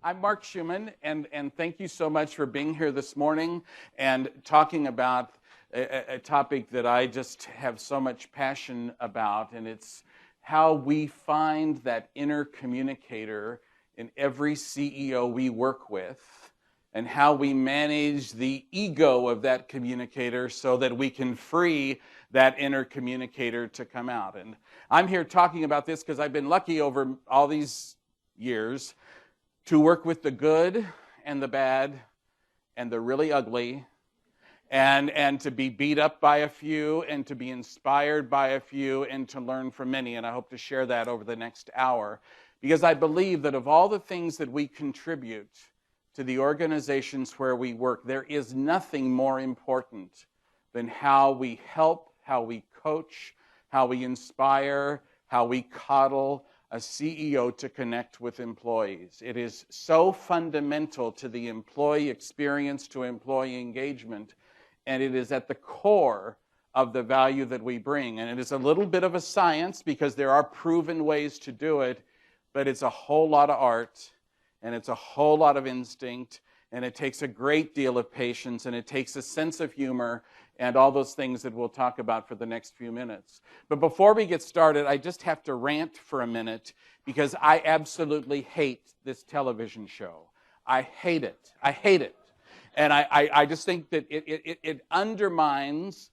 I'm Mark Schumann, and thank you so much for being here this morning and talking about a topic that I just have so much passion about, and it's how we find that inner communicator in every CEO we work with, and how we manage the ego of that communicator so that we can free that inner communicator to come out. And I'm here talking about this because I've been lucky over all these years to work with the good and the bad and the really ugly, and to be beat up by a few and to be inspired by a few and to learn from many. And I hope to share that over the next hour, because I believe that of all the things that we contribute to the organizations where we work, there is nothing more important than how we help, how we coach, how we inspire, how we coddle a CEO to connect with employees. It is so fundamental to the employee experience, to employee engagement, and it is at the core of the value that we bring. And it is a little bit of a science because there are proven ways to do it, but it's a whole lot of art, and it's a whole lot of instinct, and it takes a great deal of patience, and it takes a sense of humor, and all those things that we'll talk about for the next few minutes. But before we get started, I just have to rant for a minute, because I absolutely hate this television show. I hate it. I hate it. And I just think that it undermines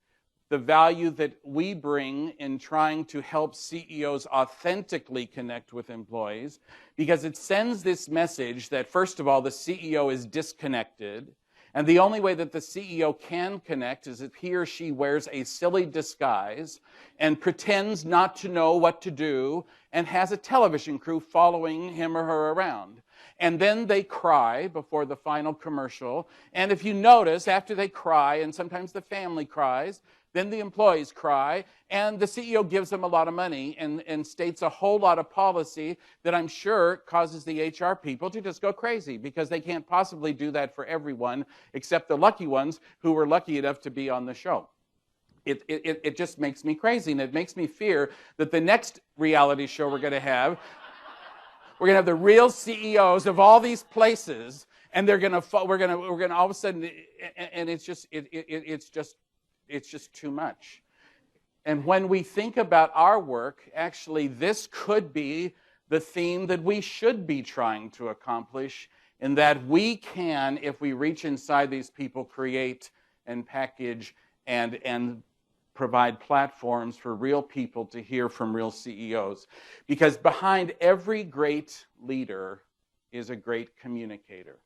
the value that we bring in trying to help CEOs authentically connect with employees, because it sends this message that, first of all, the CEO is disconnected, and the only way that the CEO can connect is if he or she wears a silly disguise and pretends not to know what to do and has a television crew following him or her around. And then they cry before the final commercial. And if you notice, after they cry, and sometimes the family cries, then the employees cry, and the CEO gives them a lot of money and states a whole lot of policy that I'm sure causes the HR people to just go crazy, because they can't possibly do that for everyone except the lucky ones who were lucky enough to be on the show. It just makes me crazy, and it makes me fear that the next reality show we're going to have the real CEOs of all these places, and we're going to all of a sudden, and it's just too much. And when we think about our work, actually, this could be the theme that we should be trying to accomplish, in that we can, if we reach inside these people, create and package and provide platforms for real people to hear from real CEOs. Because behind every great leader is a great communicator.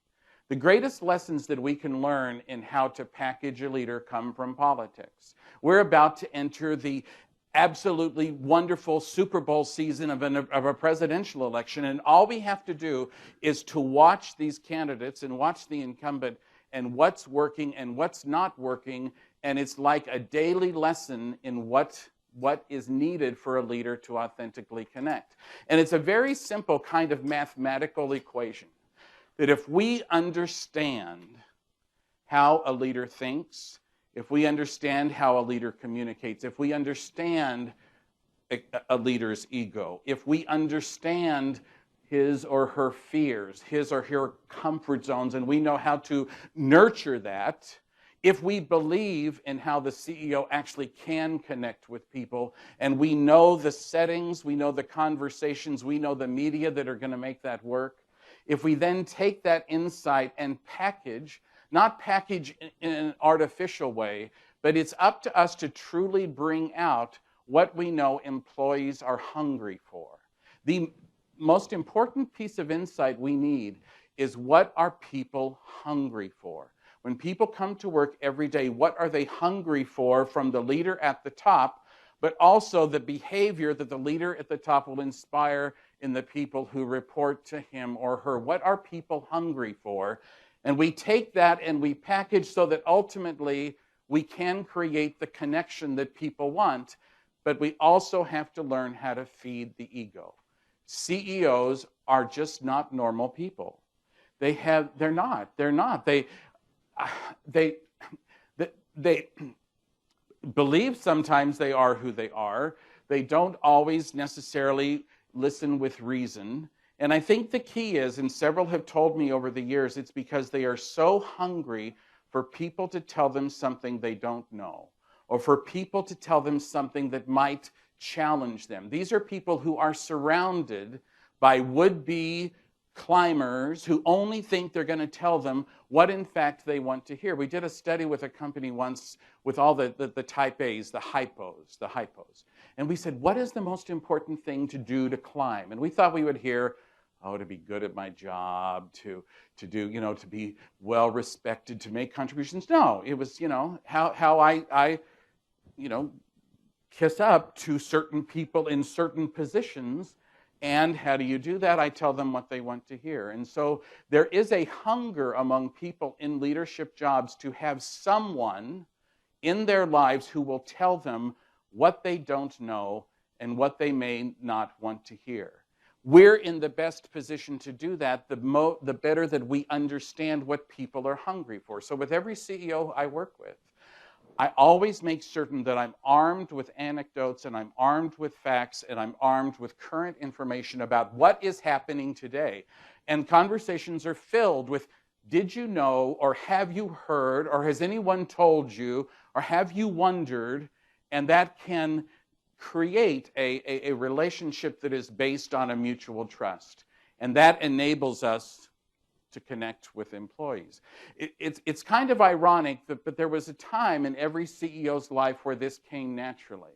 The greatest lessons that we can learn in how to package a leader come from politics. We're about to enter the absolutely wonderful Super Bowl season of a presidential election, and all we have to do is to watch these candidates and watch the incumbent and what's working and what's not working, and it's like a daily lesson in what is needed for a leader to authentically connect. And it's a very simple kind of mathematical equation, that if we understand how a leader thinks, if we understand how a leader communicates, if we understand a leader's ego, if we understand his or her fears, his or her comfort zones, and we know how to nurture that, if we believe in how the CEO actually can connect with people, and we know the settings, we know the conversations, we know the media that are going to make that work, if we then take that insight and not package in an artificial way, but it's up to us to truly bring out what we know employees are hungry for. The most important piece of insight we need is, what are people hungry for? When people come to work every day, what are they hungry for from the leader at the top, but also the behavior that the leader at the top will inspire in the people who report to him or her? What are people hungry for? And we take that and we package so that ultimately we can create the connection that people want, but we also have to learn how to feed the ego. CEOs are just not normal people. They're not. They believe sometimes they are who they are. They don't always necessarily listen with reason. And I think the key is, and several have told me over the years, it's because they are so hungry for people to tell them something they don't know, or for people to tell them something that might challenge them. These are people who are surrounded by would-be climbers who only think they're going to tell them what in fact they want to hear. We did a study with a company once with all the type A's, the hypos. And we said, what is the most important thing to do to climb? And we thought we would hear, to be good at my job, to do, to be well respected, to make contributions. No, it was, how I kiss up to certain people in certain positions. And how do you do that? I tell them what they want to hear. And so there is a hunger among people in leadership jobs to have someone in their lives who will tell them what they don't know and what they may not want to hear. We're in the best position to do that, the better that we understand what people are hungry for. So with every CEO I work with, I always make certain that I'm armed with anecdotes and I'm armed with facts and I'm armed with current information about what is happening today. And conversations are filled with, did you know, or have you heard, or has anyone told you, or have you wondered? And that can create a relationship that is based on a mutual trust. And that enables us to connect with employees. It's kind of ironic, but there was a time in every CEO's life where this came naturally.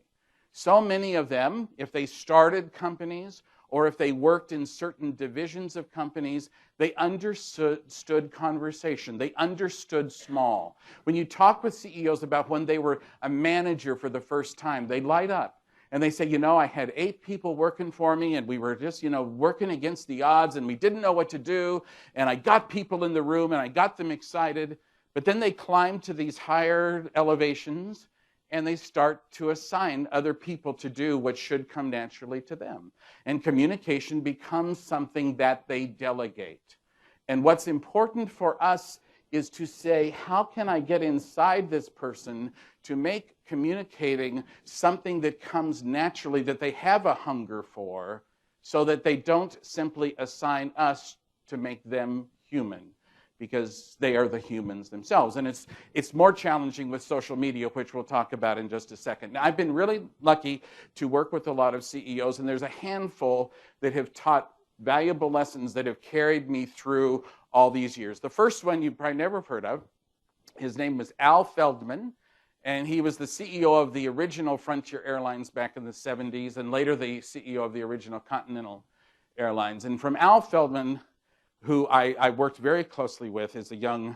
So many of them, if they started companies or if they worked in certain divisions of companies, they understood conversation. They understood small. When you talk with CEOs about when they were a manager for the first time, they light up. And they say, I had 8 people working for me, and we were just, working against the odds, and we didn't know what to do, and I got people in the room, and I got them excited. But then they climb to these higher elevations, and they start to assign other people to do what should come naturally to them. And communication becomes something that they delegate. And what's important for us is to say, how can I get inside this person to make communicating something that comes naturally, that they have a hunger for, so that they don't simply assign us to make them human, because they are the humans themselves. And it's more challenging with social media, which we'll talk about in just a second. Now, I've been really lucky to work with a lot of CEOs, and there's a handful that have taught valuable lessons that have carried me through all these years. The first one you've probably never heard of, his name was Al Feldman, and he was the CEO of the original Frontier Airlines back in the 70s, and later the CEO of the original Continental Airlines. And from Al Feldman, who I worked very closely with as a young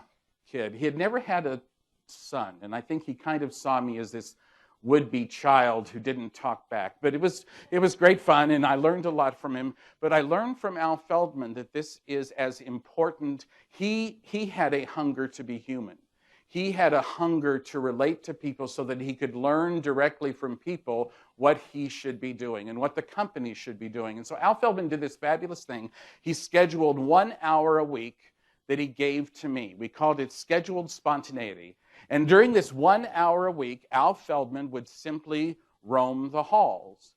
kid, he had never had a son, and I think he kind of saw me as this would-be child who didn't talk back. But it was great fun, and I learned a lot from him. But I learned from Al Feldman that this is as important. He had a hunger to be human. He had a hunger to relate to people so that he could learn directly from people what he should be doing and what the company should be doing. And so Al Feldman did this fabulous thing. He scheduled 1 hour a week that he gave to me. We called it scheduled spontaneity. And during this 1 hour a week, Al Feldman would simply roam the halls.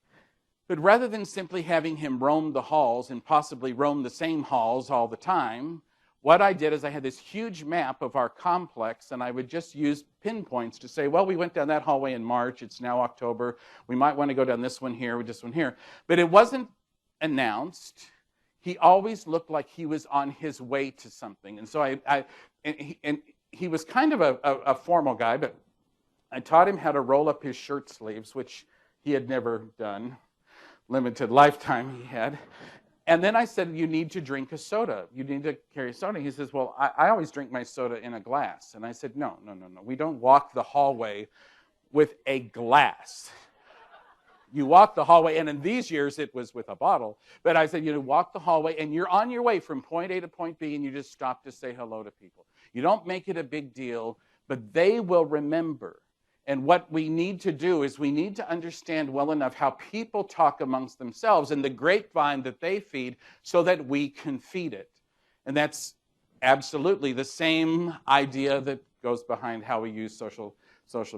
But rather than simply having him roam the halls and possibly roam the same halls all the time, what I did is I had this huge map of our complex, and I would just use pinpoints to say, well, we went down that hallway in March. It's now October. We might want to go down this one here, this one here. But it wasn't announced. He always looked like he was on his way to something. And so he was kind of a formal guy, but I taught him how to roll up his shirt sleeves, which he had never done. Limited lifetime he had. And then I said, you need to drink a soda. You need to carry a soda. He says, well, I always drink my soda in a glass. And I said, no. We don't walk the hallway with a glass. You walk the hallway, and in these years, it was with a bottle. But I said, walk the hallway, and you're on your way from point A to point B, and you just stop to say hello to people. You don't make it a big deal, but they will remember. And what we need to do is we need to understand well enough how people talk amongst themselves and the grapevine that they feed so that we can feed it. And that's absolutely the same idea that goes behind how we use social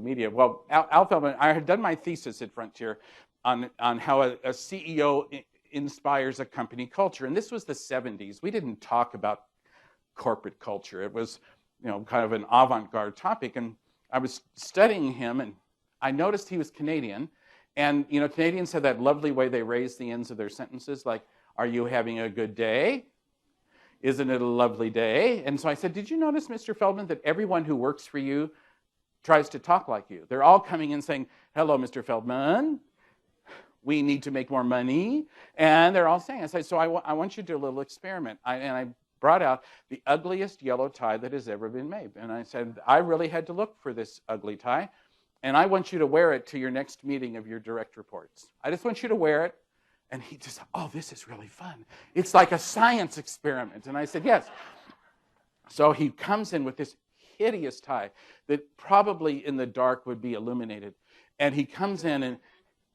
media. Well, Al Feldman, I had done my thesis at Frontier on how a CEO inspires a company culture. And this was the 70s. We didn't talk about corporate culture. It was, kind of an avant-garde topic. And I was studying him, and I noticed he was Canadian. And, Canadians have that lovely way they raise the ends of their sentences, like, are you having a good day? Isn't it a lovely day? And so I said, did you notice, Mr. Feldman, that everyone who works for you tries to talk like you? They're all coming in saying, hello, Mr. Feldman. We need to make more money. And they're all saying, I said, so I want you to do a little experiment. I brought out the ugliest yellow tie that has ever been made. And I said, I really had to look for this ugly tie. And I want you to wear it to your next meeting of your direct reports. I just want you to wear it. And he just, oh, this is really fun. It's like a science experiment. And I said, yes. So he comes in with this hideous tie that probably in the dark would be illuminated. And he comes in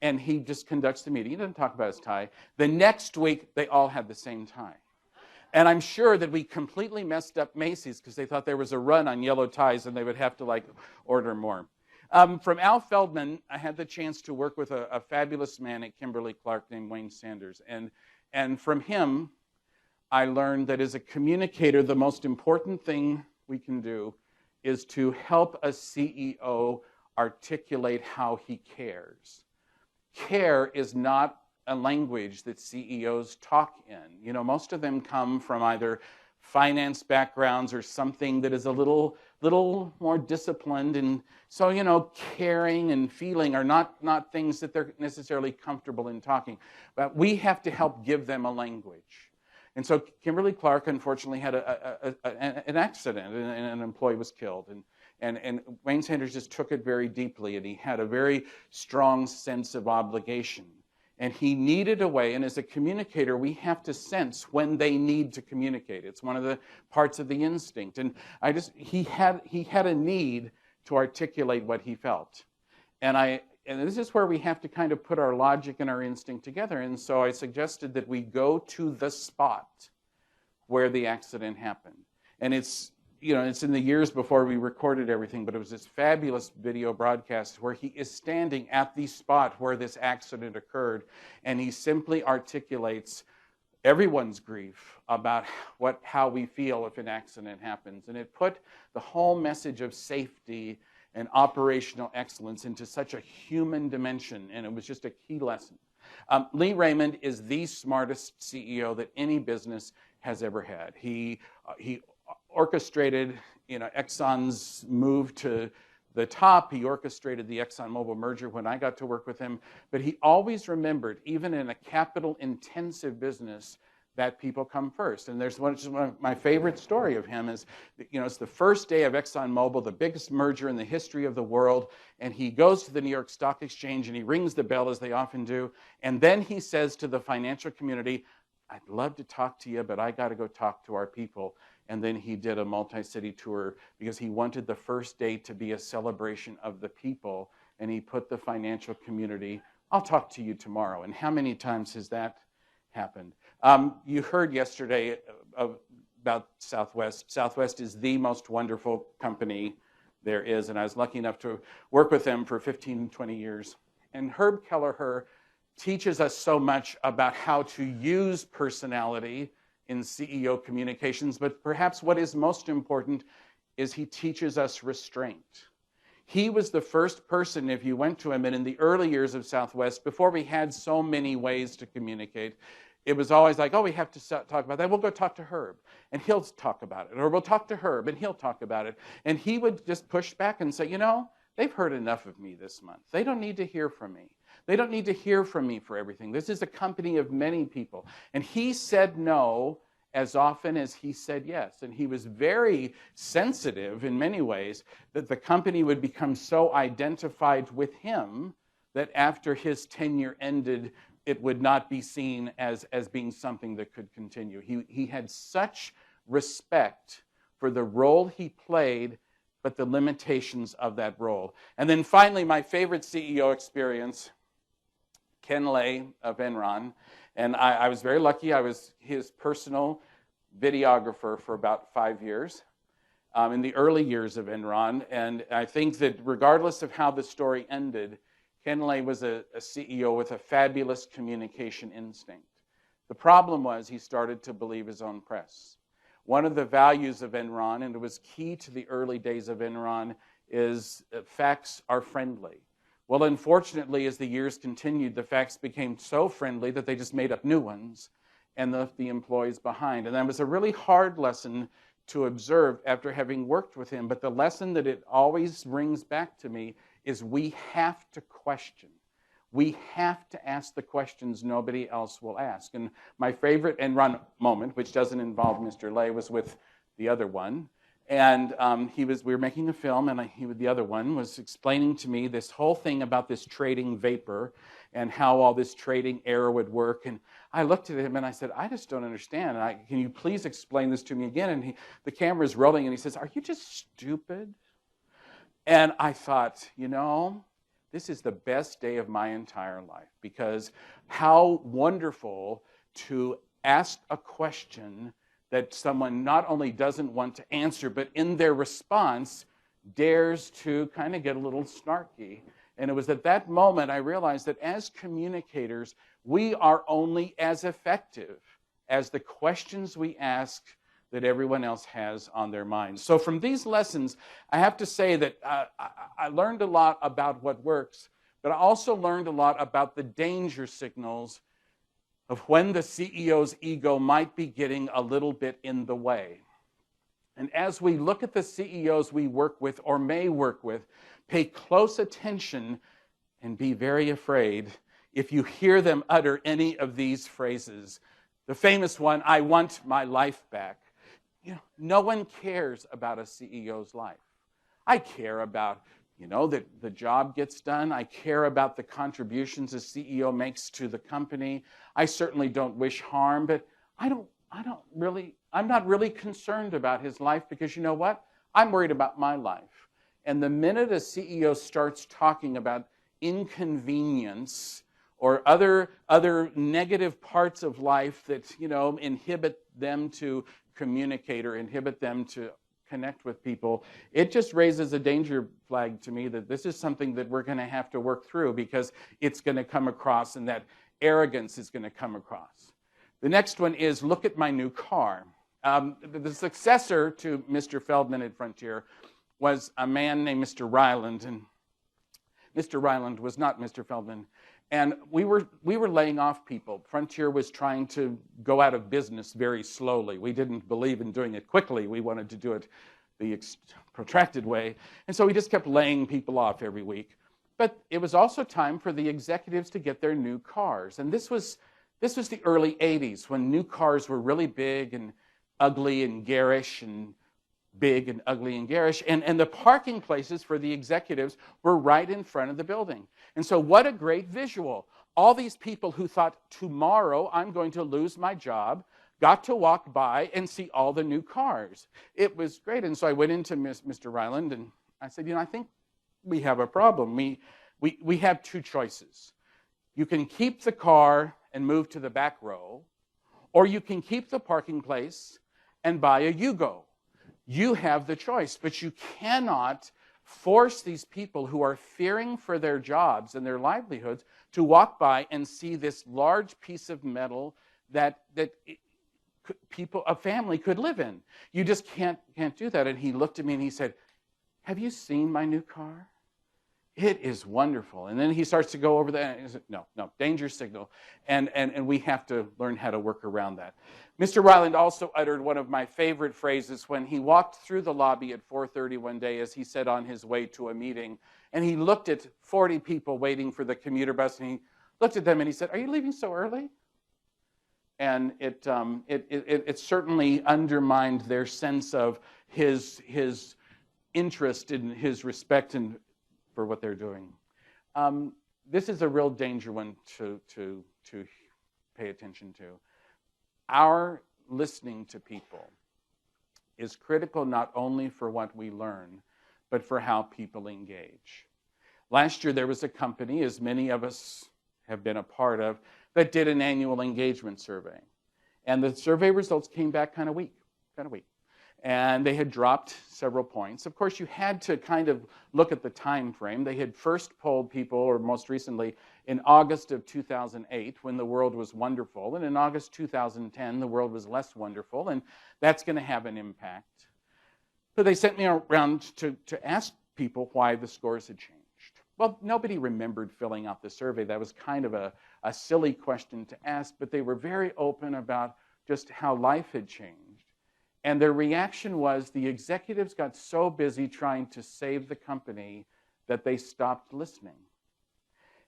and he just conducts the meeting. He doesn't talk about his tie. The next week, they all had the same tie. And I'm sure that we completely messed up Macy's because they thought there was a run on yellow ties and they would have to order more. From Al Feldman, I had the chance to work with a fabulous man at Kimberly-Clark named Wayne Sanders. And from him, I learned that as a communicator, the most important thing we can do is to help a CEO articulate how he cares. Care is not a language that CEOs talk in. Most of them come from either finance backgrounds or something that is a little more disciplined. And so, caring and feeling are not things that they're necessarily comfortable in talking. But we have to help give them a language. And so Kimberly-Clark, unfortunately, had an accident, and an employee was killed. And Wayne Sanders just took it very deeply, and he had a very strong sense of obligation. And he needed a way, and as a communicator, we have to sense when they need to communicate. It's one of the parts of the instinct. And he had a need to articulate what he felt. And this is where we have to kind of put our logic and our instinct together. And so I suggested that we go to the spot where the accident happened. And it's in the years before we recorded everything, but it was this fabulous video broadcast where he is standing at the spot where this accident occurred, and he simply articulates everyone's grief about how we feel if an accident happens. And it put the whole message of safety and operational excellence into such a human dimension, and it was just a key lesson. Lee Raymond is the smartest CEO that any business has ever had. He orchestrated, Exxon's move to the top. He orchestrated the ExxonMobil merger when I got to work with him. But he always remembered, even in a capital-intensive business, that people come first. And there's one of my favorite story of him is, it's the first day of ExxonMobil, the biggest merger in the history of the world, and he goes to the New York Stock Exchange and he rings the bell, as they often do, and then he says to the financial community, I'd love to talk to you, but I got to go talk to our people. And then he did a multi-city tour because he wanted the first day to be a celebration of the people, and he put the financial community, I'll talk to you tomorrow. And how many times has that happened? You heard yesterday about Southwest. Southwest is the most wonderful company there is, and I was lucky enough to work with them for 15, 20 years. And Herb Kelleher teaches us so much about how to use personality in CEO communications, but perhaps what is most important is he teaches us restraint. He was the first person, if you went to him, and in the early years of Southwest, before we had so many ways to communicate, it was always like, oh, we have to talk about that. We'll go talk to Herb, and he'll talk about it. Or we'll talk to Herb, and he'll talk about it. And he would just push back and say, they've heard enough of me this month. They don't need to hear from me. They don't need to hear from me for everything. This is a company of many people. And he said no as often as he said yes. And he was very sensitive in many ways that the company would become so identified with him that after his tenure ended, it would not be seen as being something that could continue. He had such respect for the role he played, but the limitations of that role. And then finally, my favorite CEO experience, Ken Lay of Enron. And I was very lucky. I was his personal videographer for about 5 years in the early years of Enron. And I think that regardless of how the story ended, Ken Lay was a CEO with a fabulous communication instinct. The problem was he started to believe his own press. One of the values of Enron, and it was key to the early days of Enron, is facts are friendly. Well, unfortunately, as the years continued, the facts became so friendly that they just made up new ones and left the employees behind. And that was a really hard lesson to observe after having worked with him. But the lesson that it always brings back to me is we have to question. We have to ask the questions nobody else will ask. And my favorite Enron moment, which doesn't involve Mr. Lay, was with the other one. And we were making a film, and the other one was explaining to me this whole thing about this trading vapor and how all this trading air would work. And I looked at him and I said, I just don't understand. Can you please explain this to me again? And the camera's rolling, and he says, are you just stupid? And I thought, this is the best day of my entire life, because how wonderful to ask a question that someone not only doesn't want to answer, but in their response dares to kind of get a little snarky. And it was at that moment I realized that as communicators, we are only as effective as the questions we ask that everyone else has on their minds. So from these lessons, I have to say that I learned a lot about what works, but I also learned a lot about the danger signals of when the CEO's ego might be getting a little bit in the way. And as we look at the CEOs we work with or may work with, pay close attention and be very afraid if you hear them utter any of these phrases. The famous one, I want my life back. No one cares about a CEO's life. I care about, that the job gets done. I care about the contributions a CEO makes to the company. I certainly don't wish harm, but I'm not really concerned about his life, because you know what? I'm worried about my life. And the minute a CEO starts talking about inconvenience or other negative parts of life that, inhibit them to communicate or inhibit them to connect with people, it just raises a danger flag to me that this is something that we're going to have to work through, because it's going to come across, and that arrogance is going to come across. The next one is, look at my new car. The successor to Mr. Feldman at Frontier was a man named Mr. Ryland, and Mr. Ryland was not Mr. Feldman. And we were laying off people. Frontier was trying to go out of business very slowly. We didn't believe in doing it quickly. We wanted to do it the protracted way. And so we just kept laying people off every week. But it was also time for the executives to get their new cars. And this was the early 80s, when new cars were really big and ugly and garish, and big and ugly and garish, and the parking places for the executives were right in front of the building. And so what a great visual. All these people who thought, tomorrow I'm going to lose my job, got to walk by and see all the new cars. It was great. And so I went into Mr. Ryland and I said, I think we have a problem. We have two choices. You can keep the car and move to the back row, or you can keep the parking place and buy a Yugo. You have the choice, but you cannot force these people who are fearing for their jobs and their livelihoods to walk by and see this large piece of metal that a family could live in. You just can't do that. And he looked at me and he said, have you seen my new car? It is wonderful. And then he starts to go over that, and he said, no, danger signal. And we have to learn how to work around that. Mr. Ryland also uttered one of my favorite phrases when he walked through the lobby at 4:30 one day, as he said, on his way to a meeting. And he looked at 40 people waiting for the commuter bus, and he looked at them and he said, are you leaving so early? And it certainly undermined their sense of his interest and his respect for what they're doing. This is a real danger one to pay attention to. Our listening to people is critical not only for what we learn, but for how people engage. Last year there was a company, as many of us have been a part of, that did an annual engagement survey. And the survey results came back kind of weak. And they had dropped several points. Of course, you had to kind of look at the time frame. They had first polled people, or most recently, in August of 2008, when the world was wonderful. And in August 2010, the world was less wonderful. And that's going to have an impact. So they sent me around to ask people why the scores had changed. Well, nobody remembered filling out the survey. That was kind of a silly question to ask. But they were very open about just how life had changed. And their reaction was the executives got so busy trying to save the company that they stopped listening.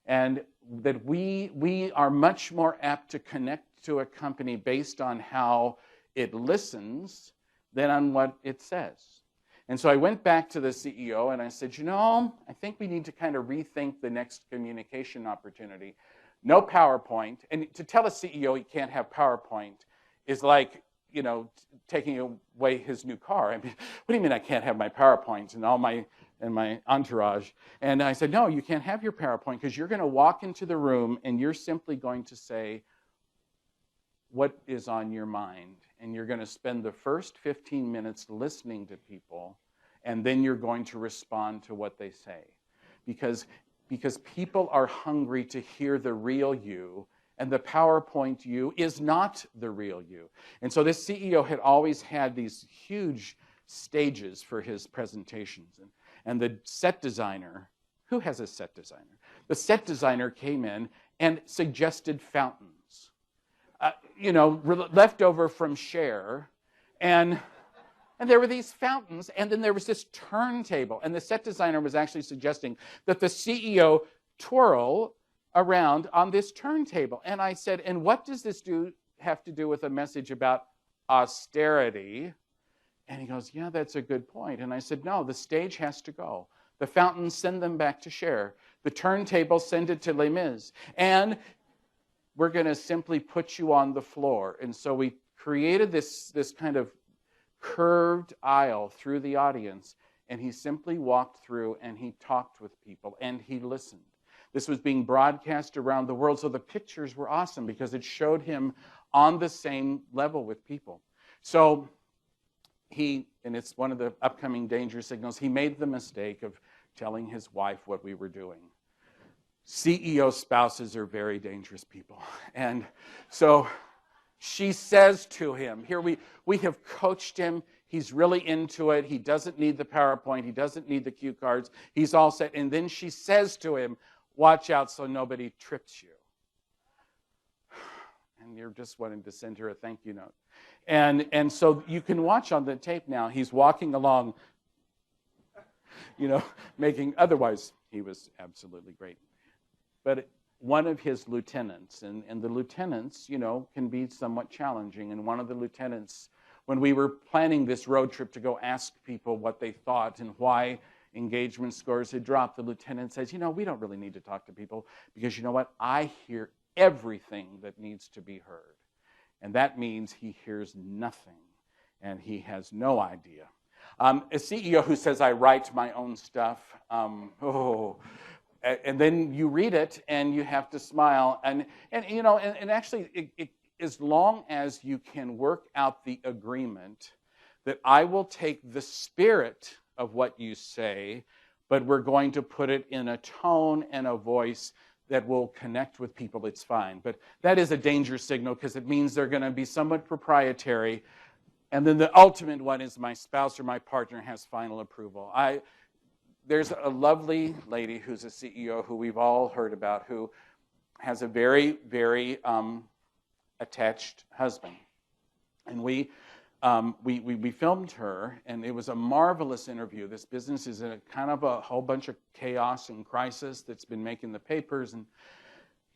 And that we are much more apt to connect to a company based on how it listens than on what it says. And so I went back to the CEO and I said, I think we need to kind of rethink the next communication opportunity. No PowerPoint. And to tell a CEO he can't have PowerPoint is like, taking away his new car. I mean, what do you mean I can't have my PowerPoint and my entourage? And I said, no, you can't have your PowerPoint because you're going to walk into the room and you're simply going to say what is on your mind. And you're going to spend the first 15 minutes listening to people, and then you're going to respond to what they say. Because people are hungry to hear the real you, and the PowerPoint you is not the real you. And so this CEO had always had these huge stages for his presentations. And the set designer, who has a set designer? The set designer came in and suggested fountains, left over from Cher. And there were these fountains, and then there was this turntable. And the set designer was actually suggesting that the CEO twirl around on this turntable. And I said, and what does this have to do with a message about austerity? And he goes, yeah, that's a good point. And I said, no, the stage has to go. The fountains, send them back to Cher. The turntable, send it to Les Mis. And we're going to simply put you on the floor. And so we created this kind of curved aisle through the audience. And he simply walked through and he talked with people and he listened. This was being broadcast around the world, so the pictures were awesome because it showed him on the same level with people. So and it's one of the upcoming danger signals, he made the mistake of telling his wife what we were doing. CEO spouses are very dangerous people. And so she says to him, here we have coached him, he's really into it, he doesn't need the PowerPoint, he doesn't need the cue cards, he's all set. And then she says to him, watch out so nobody trips you. And you're just wanting to send her a thank you note. And so you can watch on the tape now, he's walking along, otherwise he was absolutely great. But one of his lieutenants, and the lieutenants, can be somewhat challenging. And one of the lieutenants, when we were planning this road trip to go ask people what they thought and why engagement scores had dropped, the lieutenant says, we don't really need to talk to people because you know what? I hear everything that needs to be heard. And that means he hears nothing and he has no idea. A CEO who says, I write my own stuff, and then you read it and you have to smile. And actually, as long as you can work out the agreement that I will take the spirit of what you say, but we're going to put it in a tone and a voice that will connect with people, it's fine. But that is a danger signal because it means they're going to be somewhat proprietary. And then the ultimate one is my spouse or my partner has final approval. There's a lovely lady who's a CEO who we've all heard about who has a very, very attached husband. And we filmed her, and it was a marvelous interview. This business is in kind of a whole bunch of chaos and crisis that's been making the papers. And,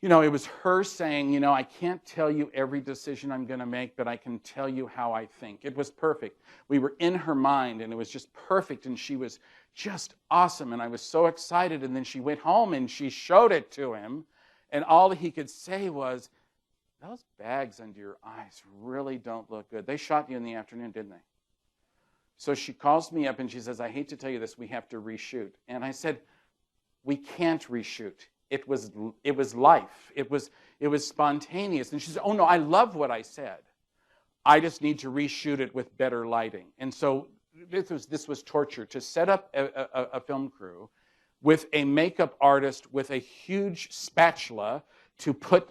it was her saying, I can't tell you every decision I'm going to make, but I can tell you how I think. It was perfect. We were in her mind, and it was just perfect, and she was just awesome, and I was so excited. And then she went home, and she showed it to him, and all he could say was, those bags under your eyes really don't look good. They shot you in the afternoon, didn't they? So she calls me up and she says, I hate to tell you this, we have to reshoot. And I said, we can't reshoot. It was life. It was spontaneous. And she said, oh no, I love what I said. I just need to reshoot it with better lighting. And so this was torture, to set up a film crew with a makeup artist with a huge spatula to put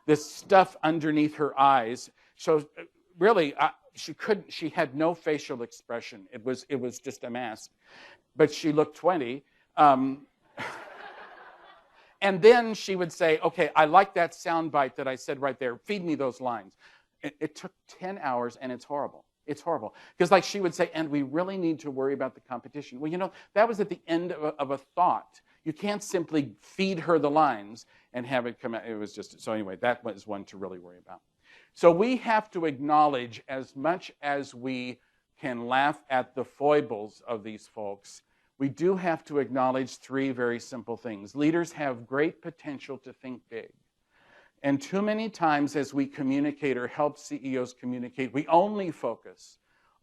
this stuff underneath her eyes. So really, she had no facial expression. It was just a mask. But she looked 20. And then she would say, okay, I like that sound bite that I said right there. Feed me those lines. It took 10 hours, and it's horrible. It's horrible. Because like she would say, and we really need to worry about the competition. Well, you know, that was at the end of a thought. You can't simply feed her the lines and have it come out. It was just, so anyway, that was one to really worry about. So we have to acknowledge, as much as we can laugh at the foibles of these folks, we do have to acknowledge three very simple things. Leaders have great potential to think big. And too many times as we communicate or help CEOs communicate, we only focus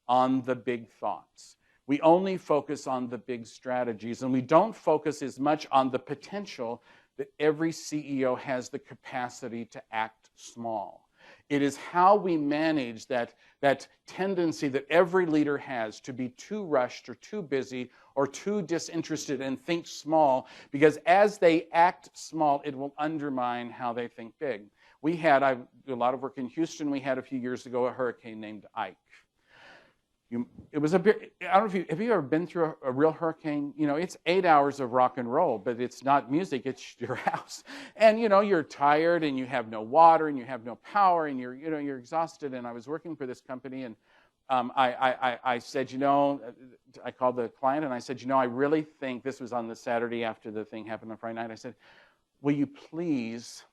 on the big thoughts. We only focus on the big strategies, and we don't focus as much on the potential that every CEO has the capacity to act small. It is how we manage that tendency that every leader has to be too rushed or too busy or too disinterested and think small, because as they act small, it will undermine how they think big. I do a lot of work in Houston. We had a few years ago a hurricane named Ike. It was I don't know if have you ever been through a real hurricane? You know, it's 8 hours of rock and roll, but it's not music, it's your house. And you know, you're tired and you have no water and you have no power and you're exhausted. And I was working for this company, and I said, you know, I called the client and I said, you know, I really think, this was on the Saturday after the thing happened on Friday night, I said, will you please,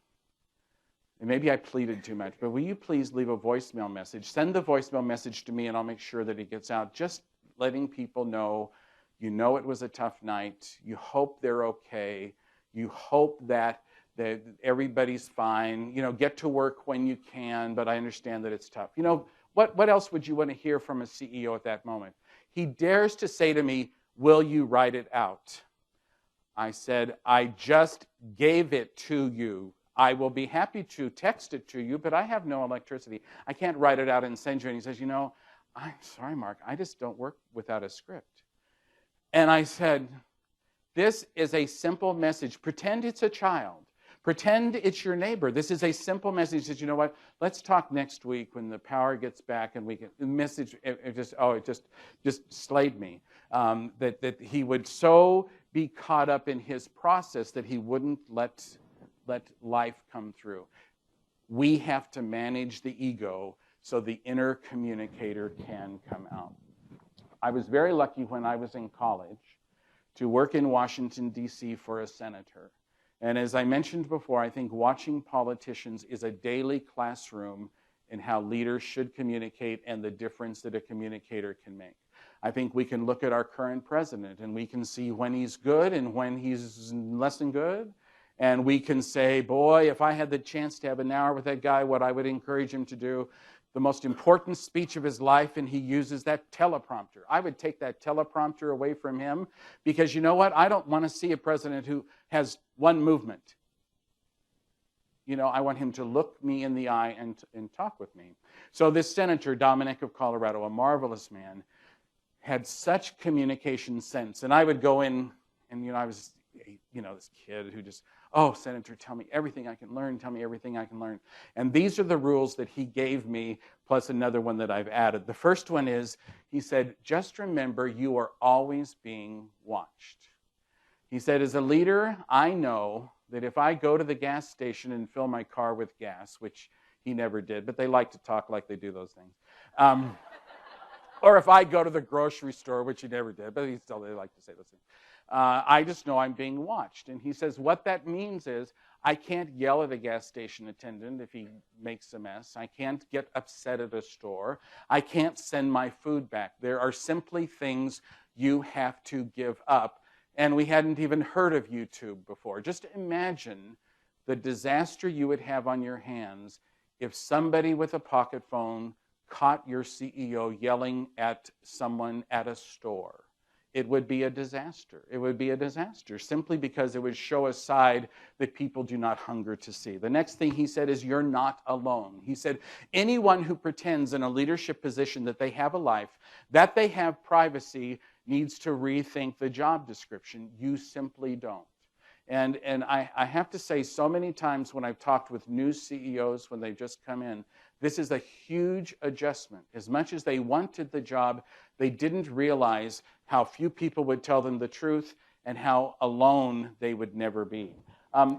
and maybe I pleaded too much, but will you please leave a voicemail message? Send the voicemail message to me and I'll make sure that it gets out. Just letting people know, you know, it was a tough night. You hope they're okay. You hope that everybody's fine. You know, get to work when you can, but I understand that it's tough. You know, what else would you want to hear from a CEO at that moment? He dares to say to me, will you write it out? I said, I just gave it to you. I will be happy to text it to you, but I have no electricity. I can't write it out and send you. And he says, you know, I'm sorry, Mark, I just don't work without a script. And I said, this is a simple message. Pretend it's a child. Pretend it's your neighbor. This is a simple message. He says, you know what, let's talk next week when the power gets back and we can, the message, it just slayed me. That he would so be caught up in his process that he wouldn't let life come through. We have to manage the ego so the inner communicator can come out. I was very lucky when I was in college to work in Washington, D.C. for a senator. And as I mentioned before, I think watching politicians is a daily classroom in how leaders should communicate and the difference that a communicator can make. I think we can look at our current president and we can see when he's good and when he's less than good. And we can say, boy, if I had the chance to have an hour with that guy, what I would encourage him to do, the most important speech of his life, and he uses that teleprompter. I would take that teleprompter away from him, because you know what? I don't want to see a president who has one movement. You know, I want him to look me in the eye and talk with me. So this Senator, Dominic of Colorado, a marvelous man, had such communication sense. And I would go in, and I was, this kid who just, oh, Senator, tell me everything I can learn. Tell me everything I can learn. And these are the rules that he gave me, plus another one that I've added. The first one is, he said, just remember you are always being watched. He said, as a leader, I know that if I go to the gas station and fill my car with gas, which he never did, but they like to talk like they do those things. Or if I go to the grocery store, which he never did, but they like to say those things. I just know I'm being watched. And he says, what that means is I can't yell at a gas station attendant if he makes a mess. I can't get upset at a store. I can't send my food back. There are simply things you have to give up. And we hadn't even heard of YouTube before. Just imagine the disaster you would have on your hands if somebody with a pocket phone caught your CEO yelling at someone at a store. it would be a disaster. It would be a disaster simply because it would show a side that people do not hunger to see. The next thing he said is, you're not alone. He said, anyone who pretends in a leadership position that they have a life, that they have privacy, needs to rethink the job description. You simply don't. And I have to say, so many times when I've talked with new CEOs when they've just come in, this is a huge adjustment. As much as they wanted the job, they didn't realize how few people would tell them the truth and how alone they would never be.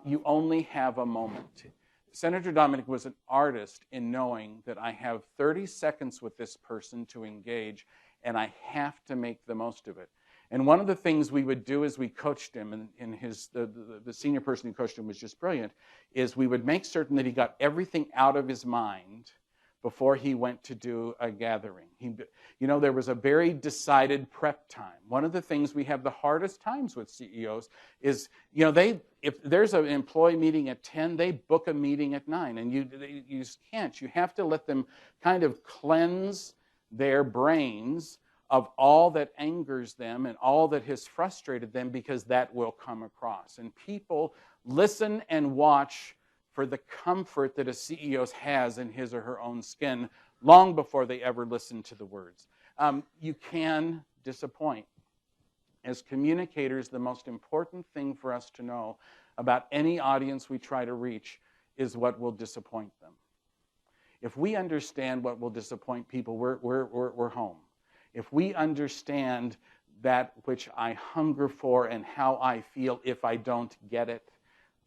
You only have a moment. Senator Dominic was an artist in knowing that I have 30 seconds with this person to engage, and I have to make the most of it. And one of the things we would do as we coached him, and the senior person who coached him was just brilliant, is we would make certain that he got everything out of his mind before he went to do a gathering. There was a very decided prep time. One of the things we have the hardest times with CEOs is, if there's an employee meeting at 10, they book a meeting at 9, and you just can't. You have to let them kind of cleanse their brains of all that angers them and all that has frustrated them, because that will come across. And people listen and watch for the comfort that a CEO has in his or her own skin long before they ever listen to the words. You can disappoint. As communicators, the most important thing for us to know about any audience we try to reach is what will disappoint them. If we understand what will disappoint people, we're home. If we understand that which I hunger for and how I feel if I don't get it,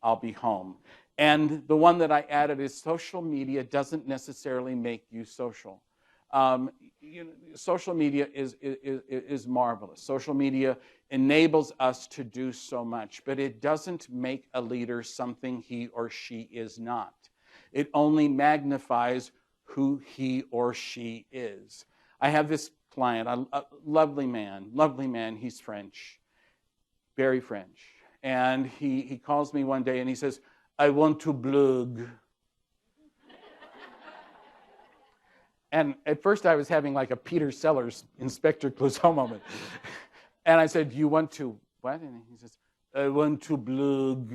I'll be home. And the one that I added is, social media doesn't necessarily make you social. Social media is marvelous. Social media enables us to do so much, but it doesn't make a leader something he or she is not. It only magnifies who he or she is. I have this client, a lovely man, he's French, very French. And he calls me one day and he says, I want to blog. And at first I was having like a Peter Sellers Inspector Clouseau moment. And I said, you want to what? And he says, I want to blog.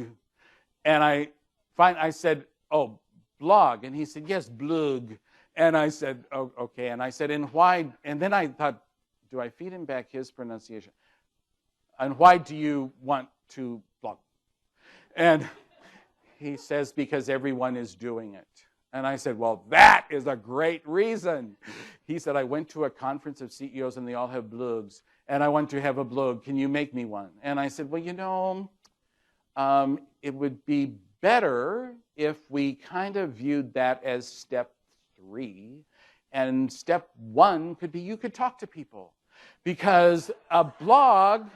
And I said, oh, blog. And he said, yes, blog. And I said, oh, okay. And I said, and why? And then I thought, do I feed him back his pronunciation? And why do you want to blog? And he says, because everyone is doing it. And I said, well, that is a great reason. He said, I went to a conference of CEOs and they all have blogs. And I want to have a blog. Can you make me one? And I said, well, it would be better if we kind of viewed that as step 3. And step 1 could be you could talk to people. Because a blog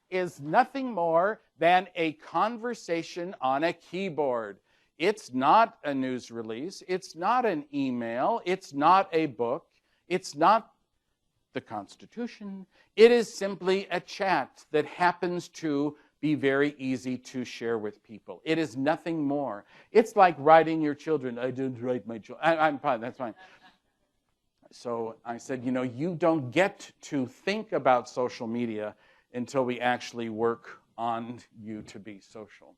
is nothing more than a conversation on a keyboard. It's not a news release. It's not an email. It's not a book. It's not the Constitution. It is simply a chat that happens to be very easy to share with people. It is nothing more. It's like writing your children. I didn't write my children. I'm fine. That's fine. So I said, you don't get to think about social media until we actually work on you to be social.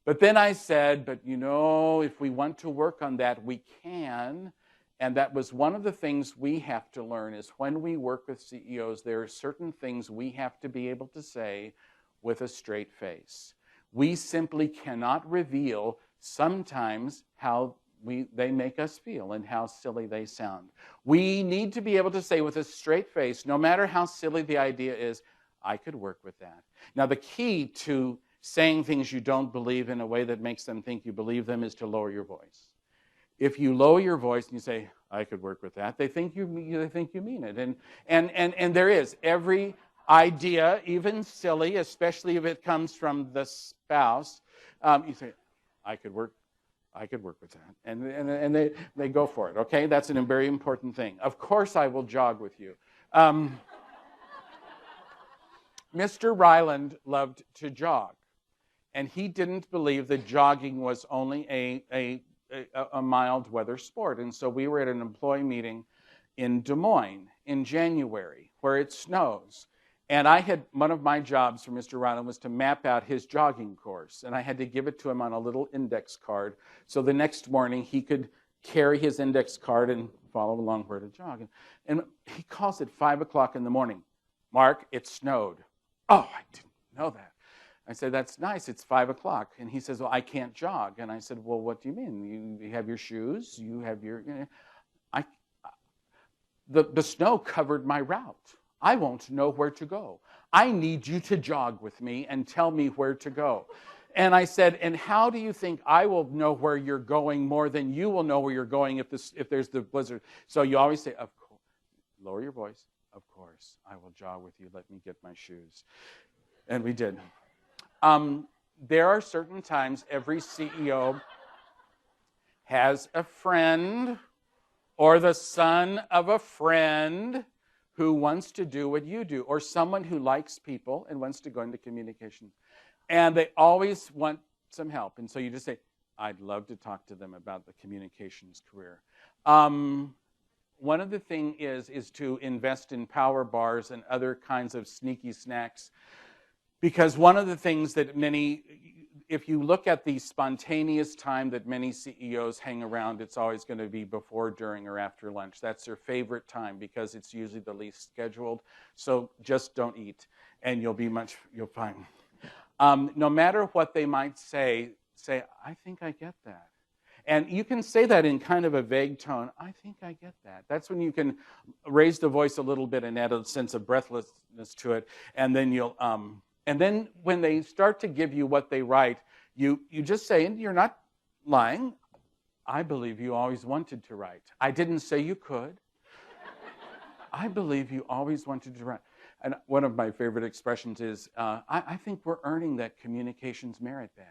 But then I said, but if we want to work on that, we can. And that was one of the things we have to learn is when we work with CEOs, there are certain things we have to be able to say with a straight face. We simply cannot reveal sometimes how they make us feel and how silly they sound. We need to be able to say with a straight face, no matter how silly the idea is, I could work with that. Now, the key to saying things you don't believe in a way that makes them think you believe them is to lower your voice. If you lower your voice and you say, I could work with that, they think you mean it. And there is every idea, even silly, especially if it comes from the spouse, you say, I could work with that. And they go for it, okay? That's a very important thing. Of course I will jog with you. Mr. Ryland loved to jog. And he didn't believe that jogging was only a mild weather sport. And so we were at an employee meeting in Des Moines in January where it snows. And one of my jobs for Mr. Ryan was to map out his jogging course. And I had to give it to him on a little index card. So the next morning he could carry his index card and follow along where to jog. And he calls at 5 o'clock in the morning. Mark, it snowed. Oh, I didn't know that. I said, that's nice. It's 5 o'clock. And he says, well, I can't jog. And I said, well, what do you mean? You have your shoes. You have your, the snow covered my route. I won't know where to go. I need you to jog with me and tell me where to go. And I said, and how do you think I will know where you're going more than you will know where you're going if there's the blizzard? So you always say, of course, lower your voice. Of course, I will jog with you. Let me get my shoes. And we did. There are certain times every CEO has a friend or the son of a friend who wants to do what you do, or someone who likes people and wants to go into communication. And they always want some help. And so you just say, I'd love to talk to them about the communications career. One of the things is to invest in power bars and other kinds of sneaky snacks. Because one of the things that if you look at the spontaneous time that many CEOs hang around, it's always going to be before, during, or after lunch. That's their favorite time because it's usually the least scheduled. So just don't eat, and you'll find. No matter what they might say, I think I get that. And you can say that in kind of a vague tone. I think I get that. That's when you can raise the voice a little bit and add a sense of breathlessness to it, and then you'll. And then when they start to give you what they write, you just say, and you're not lying, I believe you always wanted to write. I didn't say you could. I believe you always wanted to write. And one of my favorite expressions is, I think we're earning that communications merit badge.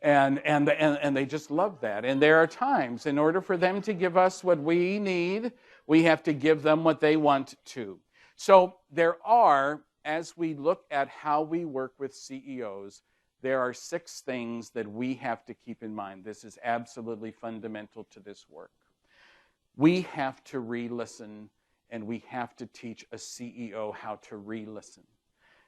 And they just love that. And there are times, in order for them to give us what we need, we have to give them what they want to. So there are, as we look at how we work with CEOs, there are 6 things that we have to keep in mind. This is absolutely fundamental to this work. We have to re-listen, and we have to teach a CEO how to re-listen.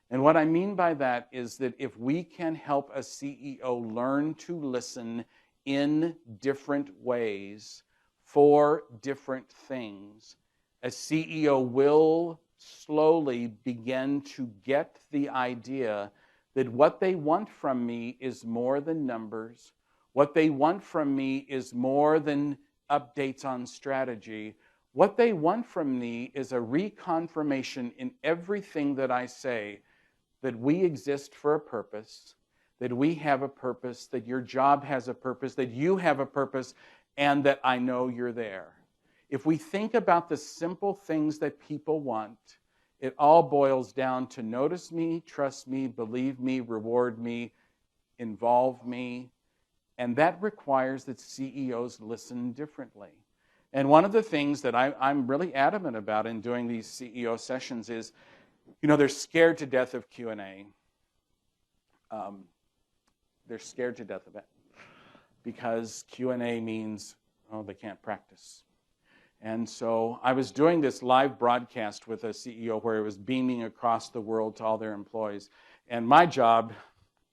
And what I mean by that is that if we can help a CEO learn to listen in different ways for different things, a CEO will slowly begin to get the idea that what they want from me is more than numbers. What they want from me is more than updates on strategy. What they want from me is a reconfirmation in everything that I say that we exist for a purpose, that we have a purpose, that your job has a purpose, that you have a purpose, and that I know you're there. If we think about the simple things that people want, it all boils down to notice me, trust me, believe me, reward me, involve me. And that requires that CEOs listen differently. And one of the things that I'm really adamant about in doing these CEO sessions is, they're scared to death of Q&A. They're scared to death of it because Q&A means, they can't practice. And so I was doing this live broadcast with a CEO where it was beaming across the world to all their employees. And my job,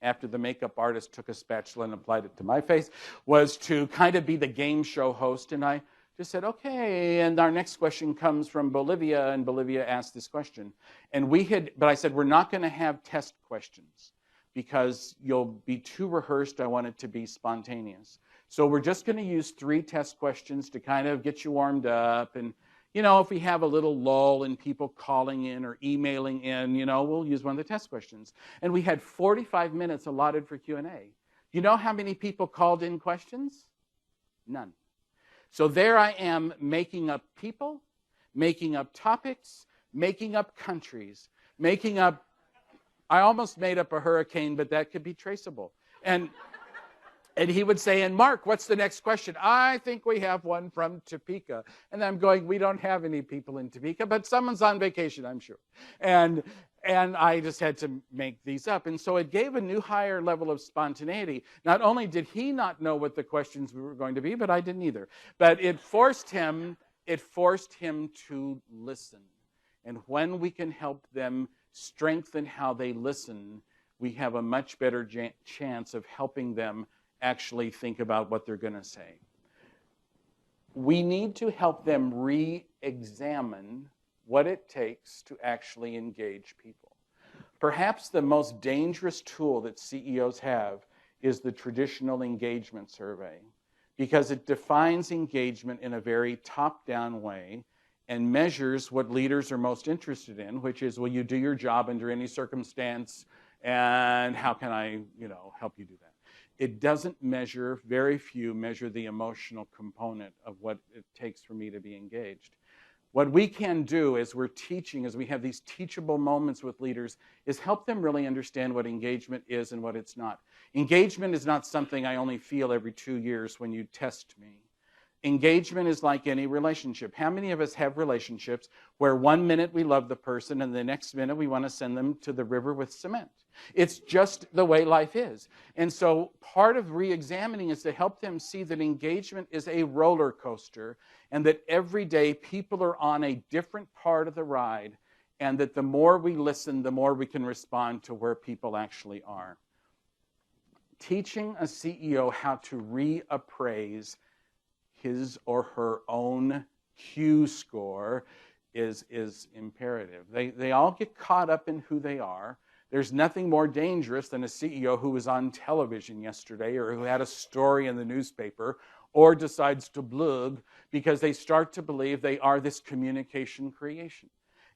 after the makeup artist took a spatula and applied it to my face, was to kind of be the game show host. And I just said, okay, and our next question comes from Bolivia, and Bolivia asked this question. But I said, we're not going to have test questions because you'll be too rehearsed. I want it to be spontaneous. So we're just going to use 3 test questions to kind of get you warmed up. And, if we have a little lull in people calling in or emailing in, we'll use one of the test questions. And we had 45 minutes allotted for Q&A. You know how many people called in questions? None. So there I am making up people, making up topics, making up countries, I almost made up a hurricane, but that could be traceable. And he would say, and Mark, what's the next question? I think we have one from Topeka. And I'm going, we don't have any people in Topeka, but someone's on vacation, I'm sure. And I just had to make these up. And so it gave a new higher level of spontaneity. Not only did he not know what the questions were going to be, but I didn't either. But it forced him to listen. And when we can help them strengthen how they listen, we have a much better chance of helping them actually think about what they're going to say. We need to help them re-examine what it takes to actually engage people. Perhaps the most dangerous tool that CEOs have is the traditional engagement survey, because it defines engagement in a very top-down way and measures what leaders are most interested in, which is, will you do your job under any circumstance, and how can I, help you do that? It doesn't measure, very few measure the emotional component of what it takes for me to be engaged. What we can do as we're teaching, as we have these teachable moments with leaders, is help them really understand what engagement is and what it's not. Engagement is not something I only feel every 2 years when you test me. Engagement is like any relationship. How many of us have relationships where 1 minute we love the person and the next minute we want to send them to the river with cement? It's just the way life is. And so part of re-examining is to help them see that engagement is a roller coaster and that every day people are on a different part of the ride, and that the more we listen, the more we can respond to where people actually are. Teaching a CEO how to reappraise his or her own Q score is imperative. They all get caught up in who they are. There's nothing more dangerous than a CEO who was on television yesterday or who had a story in the newspaper or decides to blog because they start to believe they are this communication creation.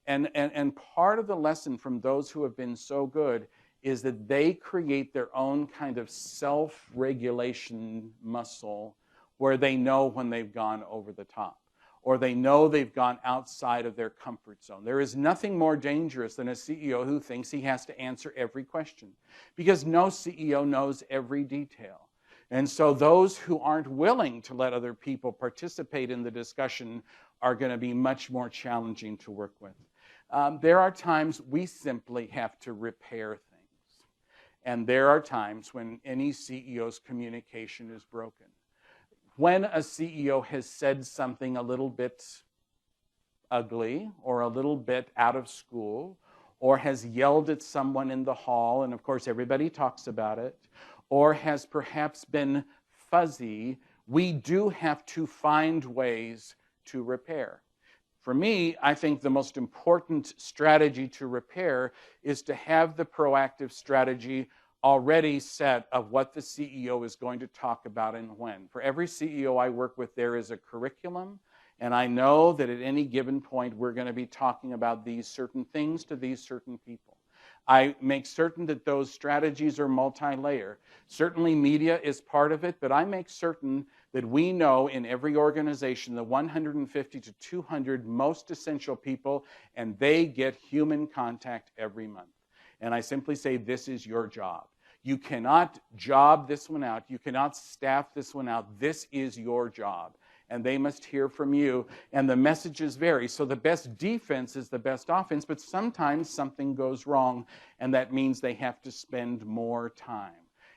And part of the lesson from those who have been so good is that they create their own kind of self-regulation muscle where they know when they've gone over the top, or they know they've gone outside of their comfort zone. There is nothing more dangerous than a CEO who thinks he has to answer every question, because no CEO knows every detail. And so those who aren't willing to let other people participate in the discussion are going to be much more challenging to work with. There are times we simply have to repair things. And there are times when any CEO's communication is broken. When a CEO has said something a little bit ugly or a little bit out of school, or has yelled at someone in the hall, and of course everybody talks about it, or has perhaps been fuzzy, we do have to find ways to repair. For me, I think the most important strategy to repair is to have the proactive strategy already set of what the CEO is going to talk about and when. For every CEO I work with, there is a curriculum, and I know that at any given point we're going to be talking about these certain things to these certain people. I make certain that those strategies are multi-layer. Certainly media is part of it, but I make certain that we know in every organization the 150 to 200 most essential people, and they get human contact every month. And I simply say, this is your job. You cannot job this one out. You cannot staff this one out. This is your job. And they must hear from you. And the messages vary. So the best defense is the best offense, but sometimes something goes wrong, and that means they have to spend more time.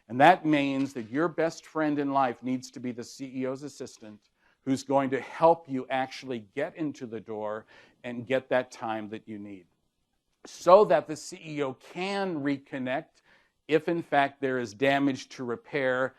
And that means that your best friend in life needs to be the CEO's assistant who's going to help you actually get into the door and get that time that you need, so that the CEO can reconnect if, in fact, there is damage to repair,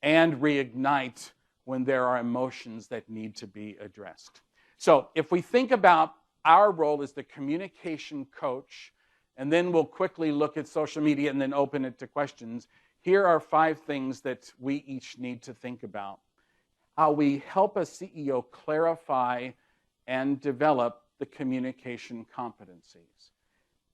and reignite when there are emotions that need to be addressed. So if we think about our role as the communication coach, and then we'll quickly look at social media and then open it to questions, here are 5 things that we each need to think about. How we help a CEO clarify and develop the communication competencies.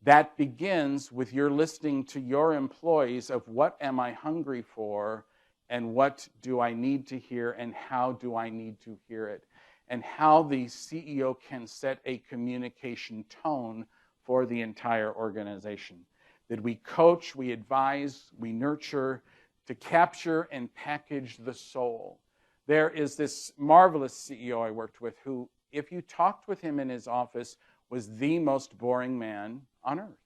That begins with your listening to your employees of what am I hungry for, and what do I need to hear, and how do I need to hear it, and how the CEO can set a communication tone for the entire organization. That we coach, we advise, we nurture to capture and package the soul. There is this marvelous CEO I worked with who, if you talked with him in his office, was the most boring man on earth.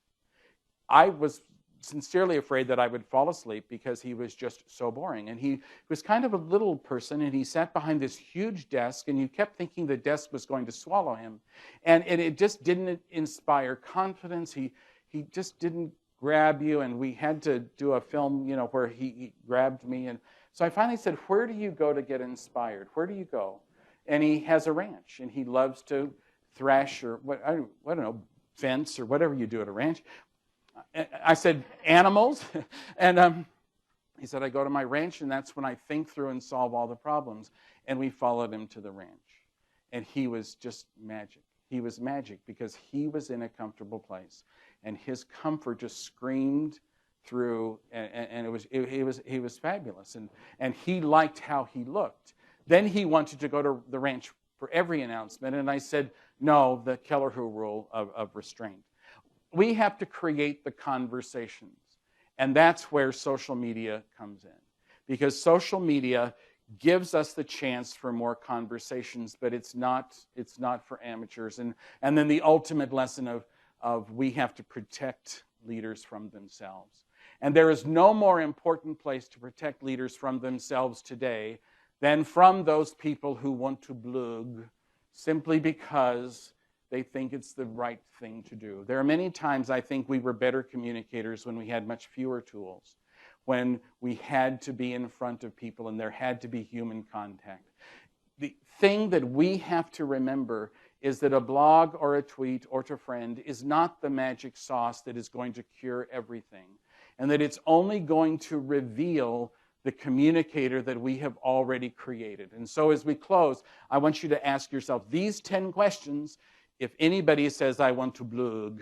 I was sincerely afraid that I would fall asleep because he was just so boring. And he was kind of a little person, and he sat behind this huge desk, and you kept thinking the desk was going to swallow him. And it just didn't inspire confidence. He he just didn't grab you, and we had to do a film, where he grabbed me. And so I finally said, where do you go to get inspired? Where do you go? And he has a ranch, and he loves to thresh or I don't know, fence or whatever you do at a ranch. I said, animals? And he said, I go to my ranch, and that's when I think through and solve all the problems. And we followed him to the ranch. And he was just magic. He was magic because he was in a comfortable place. And his comfort just screamed through, and he was fabulous. And he liked how he looked. Then he wanted to go to the ranch for every announcement. And I said, no, the Kelleher rule of restraint. We have to create the conversations. And that's where social media comes in. Because social media gives us the chance for more conversations, but it's not for amateurs. And then the ultimate lesson of we have to protect leaders from themselves. And there is no more important place to protect leaders from themselves today than from those people who want to blog simply because they think it's the right thing to do. There are many times I think we were better communicators when we had much fewer tools, when we had to be in front of people and there had to be human contact. The thing that we have to remember is that a blog or a tweet or to friend is not the magic sauce that is going to cure everything, and that it's only going to reveal the communicator that we have already created. And so as we close, I want you to ask yourself these 10 questions if anybody says, I want to blog.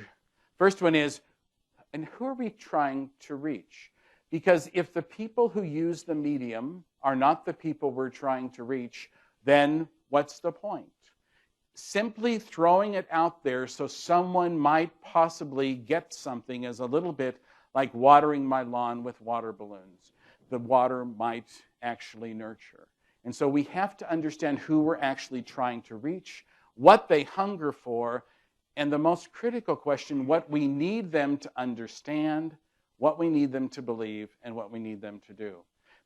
First one is, and who are we trying to reach? Because if the people who use the medium are not the people we're trying to reach, then what's the point? Simply throwing it out there so someone might possibly get something is a little bit like watering my lawn with water balloons. The water might actually nurture. And so we have to understand who we're actually trying to reach, what they hunger for, and the most critical question, what we need them to understand, what we need them to believe, and what we need them to do.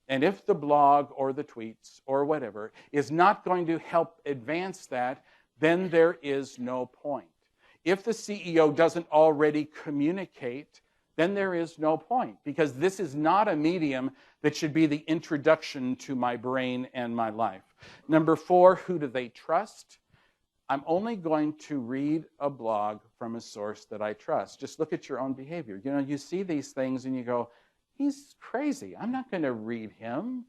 And if the blog or the tweets or whatever is not going to help advance that, then there is no point. If the CEO doesn't already communicate, then there is no point, because this is not a medium that should be the introduction to my brain and my life. Number 4, who do they trust? I'm only going to read a blog from a source that I trust. Just look at your own behavior. You see these things and you go, he's crazy. I'm not going to read him.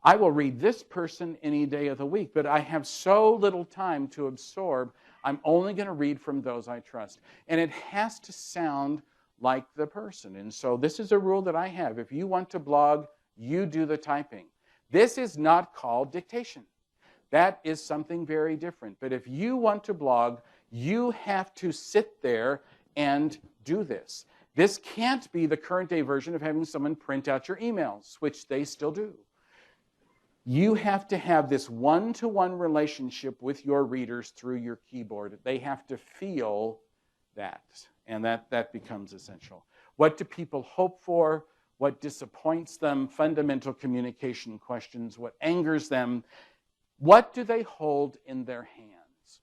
I will read this person any day of the week, but I have so little time to absorb. I'm only going to read from those I trust. And it has to sound like the person. And so this is a rule that I have. If you want to blog, you do the typing. This is not called dictation. That is something very different. But if you want to blog, you have to sit there and do this. This can't be the current day version of having someone print out your emails, which they still do. You have to have this one-to-one relationship with your readers through your keyboard. They have to feel that, and that becomes essential. What do people hope for? What disappoints them? Fundamental communication questions. What angers them? What do they hold in their hands?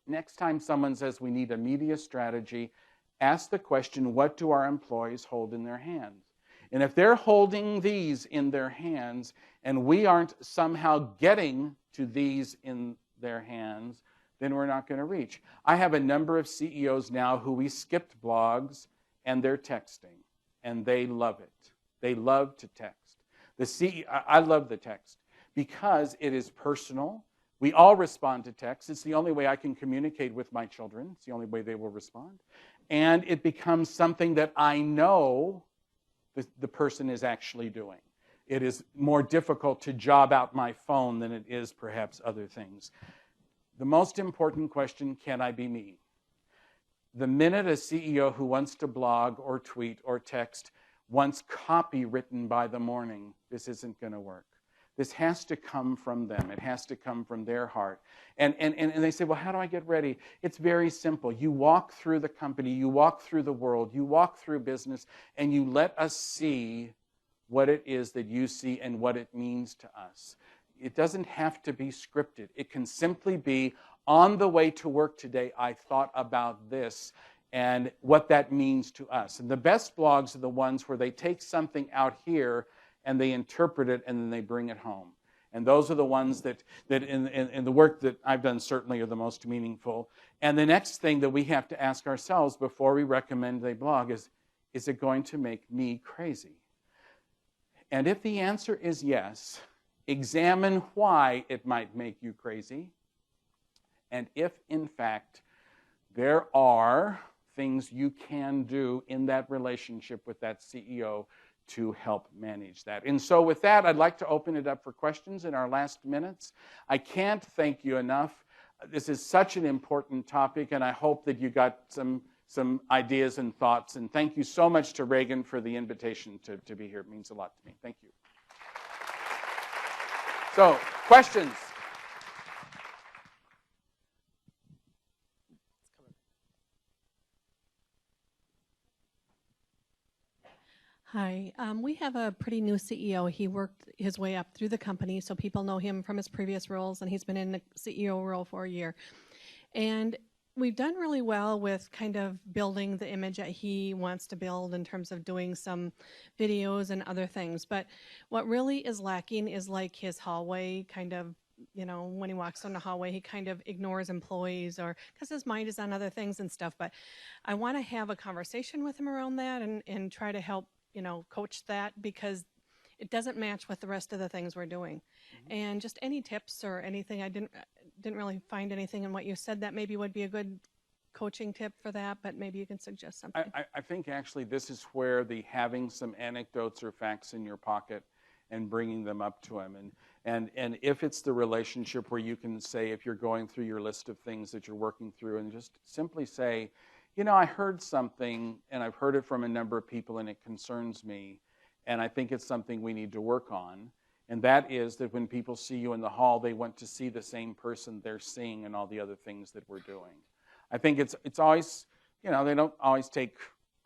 Next time someone says we need a media strategy, ask the question, what do our employees hold in their hands? And if they're holding these in their hands and we aren't somehow getting to these in their hands, then we're not going to reach. I have a number of CEOs now who we skipped blogs and they're texting, and they love it. They love to text. I love the text because it is personal. We all respond to text. It's the only way I can communicate with my children. It's the only way they will respond. And it becomes something that I know the person is actually doing. It is more difficult to job out my phone than it is perhaps other things. The most important question, can I be me? The minute a CEO who wants to blog or tweet or text wants copy written by the morning, this isn't going to work. This has to come from them. It has to come from their heart. And they say, well, how do I get ready? It's very simple. You walk through the company, you walk through the world, you walk through business, and you let us see what it is that you see and what it means to us. It doesn't have to be scripted. It can simply be, on the way to work today, I thought about this. and what that means to us. And the best blogs are the ones where they take something out here and they interpret it and then they bring it home. And those are the ones that in the work that I've done certainly are the most meaningful. And the next thing that we have to ask ourselves before we recommend a blog is it going to make me crazy? And if the answer is yes, examine why it might make you crazy. And if, in fact, there are things you can do in that relationship with that CEO to help manage that. And so with that, I'd like to open it up for questions in our last minutes. I can't thank you enough. This is such an important topic, and I hope that you got some ideas and thoughts. And thank you so much to Reagan for the invitation to be here. It means a lot to me. Thank you. So, questions? Hi. We have a pretty new CEO. He worked his way up through the company, so people know him from his previous roles, and he's been in the CEO role for a year. And we've done really well with kind of building the image that he wants to build in terms of doing some videos and other things. But what really is lacking is like his hallway kind of, you know, when he walks down the hallway, he kind of ignores employees or because his mind is on other things and stuff. But I want to have a conversation with him around that and try to help, you know, coach that because it doesn't match with the rest of the things we're doing. Mm-hmm. And just any tips or anything, I didn't really find anything in what you said that maybe would be a good coaching tip for that, but maybe you can suggest something. I think actually this is where the having some anecdotes or facts in your pocket and bringing them up to him. And if it's the relationship where you can say, if you're going through your list of things that you're working through and just simply say, you know, I heard something and I've heard it from a number of people and it concerns me and I think it's something we need to work on. And that is that when people see you in the hall, they want to see the same person they're seeing and all the other things that we're doing. I think it's always, you know, they don't always take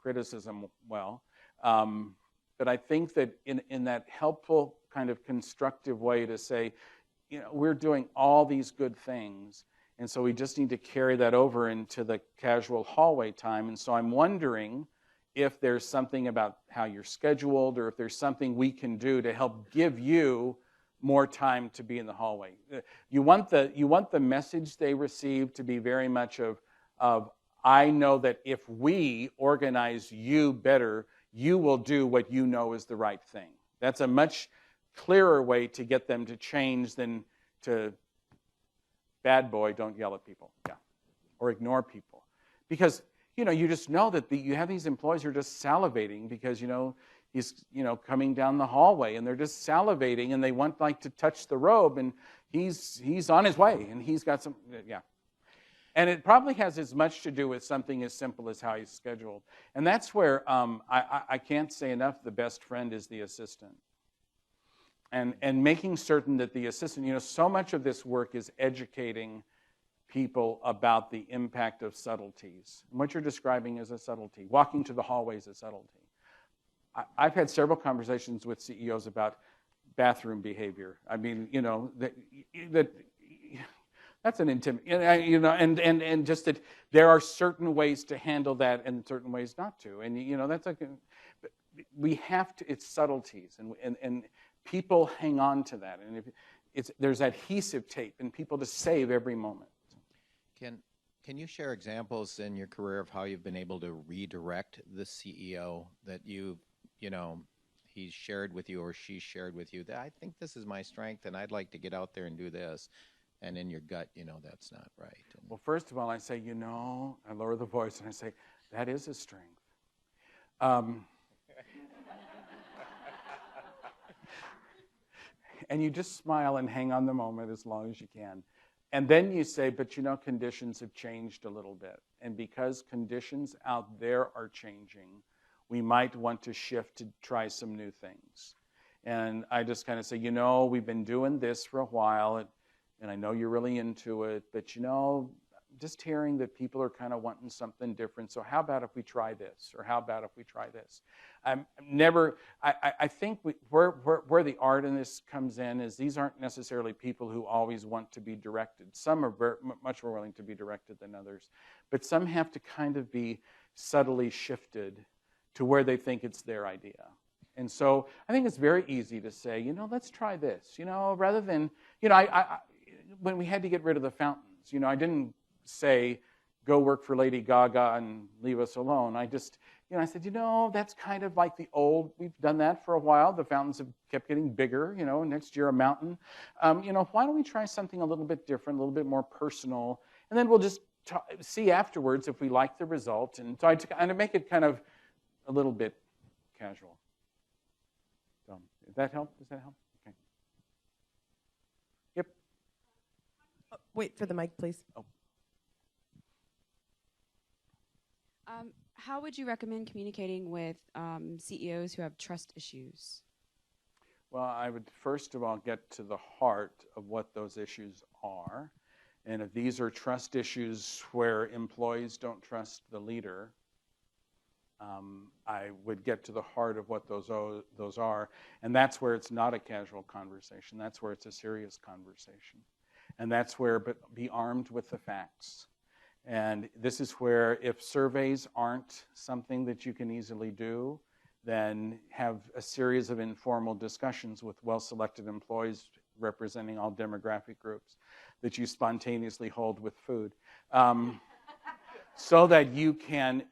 criticism well. But I think that in that helpful kind of constructive way to say, you know, we're doing all these good things, and so we just need to carry that over into the casual hallway time. And so I'm wondering if there's something about how you're scheduled or if there's something we can do to help give you more time to be in the hallway. You want the message they receive to be very much of I know that if we organize you better, you will do what you know is the right thing. That's a much clearer way to get them to change than to, bad boy, don't yell at people, yeah, or ignore people. Because, you know, you just know that you have these employees who are just salivating because, you know, he's, you know, coming down the hallway and they're just salivating and they want like to touch the robe and he's on his way and he's got some, yeah. And it probably has as much to do with something as simple as how he's scheduled. And that's where I can't say enough, the best friend is the assistant. And making certain that the assistant, you know, so much of this work is educating people about the impact of subtleties. And what you're describing is a subtlety. Walking to the hallway is a subtlety. I've had several conversations with CEOs about bathroom behavior. I mean, you know, that's an you know, and just that there are certain ways to handle that and certain ways not to. And, you know, that's like, we have to, it's subtleties. And people hang on to that. And there's adhesive tape, and people just save every moment. Can you share examples in your career of how you've been able to redirect the CEO that you know, he's shared with you or she shared with you that I think this is my strength and I'd like to get out there and do this. And in your gut, you know, that's not right. Well, first of all, I say, you know, I lower the voice and I say, that is a strength. And you just smile and hang on the moment as long as you can. And then you say, but you know, conditions have changed a little bit. And because conditions out there are changing, we might want to shift to try some new things. And I just kind of say, you know, we've been doing this for a while, and I know you're really into it, but you know, just hearing that people are kind of wanting something different. So how about if we try this? Or how about if we try this? I think where the art in this comes in is these aren't necessarily people who always want to be directed. Some are much more willing to be directed than others. But some have to kind of be subtly shifted to where they think it's their idea. And so I think it's very easy to say, let's try this, rather than, when we had to get rid of the fountains, I didn't say, go work for Lady Gaga and leave us alone. I just, I said, that's kind of like the old, we've done that for a while. The fountains have kept getting bigger, next year a mountain. Why don't we try something a little bit different, a little bit more personal, and then we'll just see afterwards if we like the result. And so I kind of make it kind of a little bit casual. So, does that help? Does that help? Okay. Yep. Wait for the mic, please. Oh. How would you recommend communicating with CEOs who have trust issues? Well, I would first of all get to the heart of what those issues are. And if these are trust issues where employees don't trust the leader, I would get to the heart of what those are. And that's where it's not a casual conversation. That's where it's a serious conversation. And that's where, but be armed with the facts. And this is where if surveys aren't something that you can easily do, then have a series of informal discussions with well-selected employees representing all demographic groups that you spontaneously hold with food. So that you can,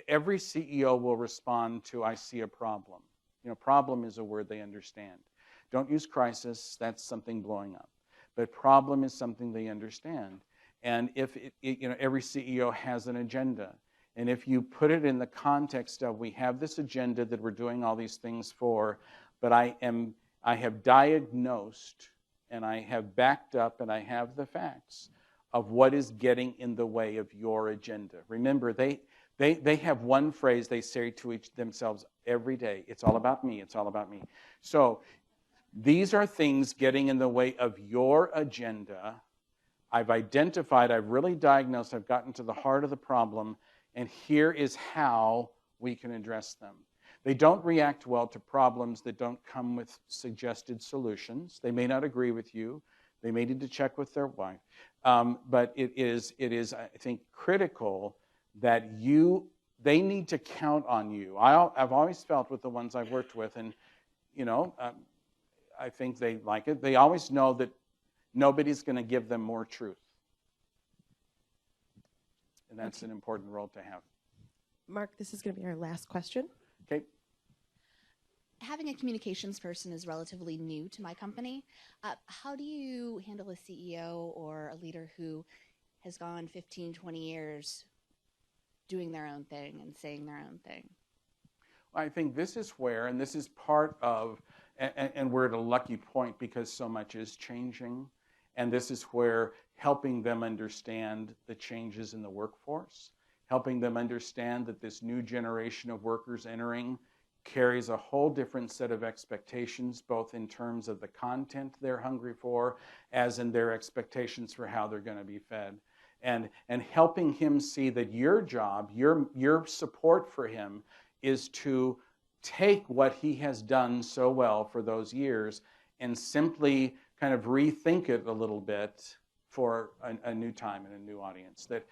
every CEO will respond to, I see a problem. Problem is a word they understand. Don't use crisis, that's something blowing up. But problem is something they understand. And if every CEO has an agenda, and if you put it in the context of we have this agenda that we're doing all these things for, but I have diagnosed and I have backed up and I have the facts of what is getting in the way of your agenda. Remember, they have one phrase they say to themselves every day. It's all about me. It's all about me. So these are things getting in the way of your agenda. I've identified, I've really diagnosed, I've gotten to the heart of the problem, and here is how we can address them. They don't react well to problems that don't come with suggested solutions. They may not agree with you. They may need to check with their wife. But it is, I think, critical that they need to count on you. I've always felt with the ones I've worked with, and I think they like it. They always know that nobody's going to give them more truth. And that's an important role to have. Mark, this is going to be our last question. Okay. Having a communications person is relatively new to my company. How do you handle a CEO or a leader who has gone 15, 20 years doing their own thing and saying their own thing? Well, I think this is where, and this is part of, and we're at a lucky point because so much is changing. And this is where helping them understand the changes in the workforce, helping them understand that this new generation of workers entering carries a whole different set of expectations, both in terms of the content they're hungry for, as in their expectations for how they're going to be fed. And helping him see that your job, your support for him is to take what he has done so well for those years and simply kind of rethink it a little bit for a new time and a new audience. That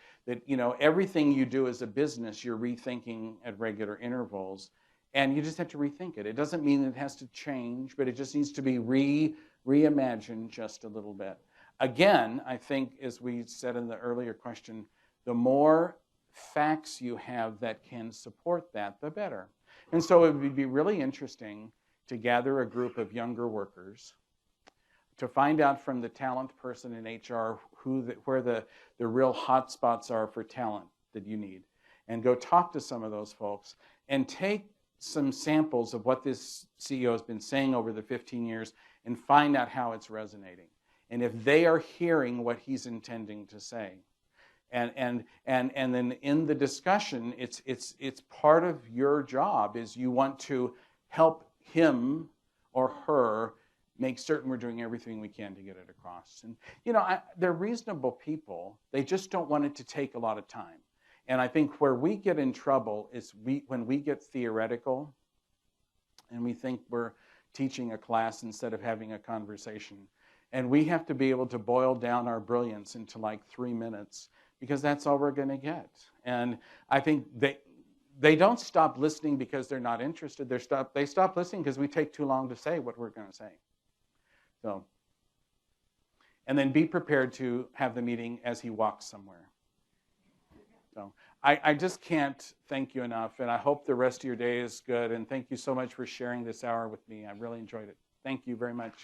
everything you do as a business, you're rethinking at regular intervals, and you just have to rethink it. It doesn't mean it has to change, but it just needs to be reimagined just a little bit. Again, I think, as we said in the earlier question, the more facts you have that can support that, the better. And so it would be really interesting to gather a group of younger workers to find out from the talent person in HR where the real hot spots are for talent that you need, and go talk to some of those folks and take some samples of what this CEO has been saying over the 15 years and find out how it's resonating. And if they are hearing what he's intending to say. And then in the discussion, it's part of your job is you want to help him or her make certain we're doing everything we can to get it across. And, they're reasonable people. They just don't want it to take a lot of time. And I think where we get in trouble is when we get theoretical and we think we're teaching a class instead of having a conversation. And we have to be able to boil down our brilliance into like 3 minutes, because that's all we're going to get. And I think they don't stop listening because they're not interested. They stop listening because we take too long to say what we're going to say. So, and then be prepared to have the meeting as he walks somewhere. So I just can't thank you enough, and I hope the rest of your day is good. And thank you so much for sharing this hour with me. I really enjoyed it. Thank you very much.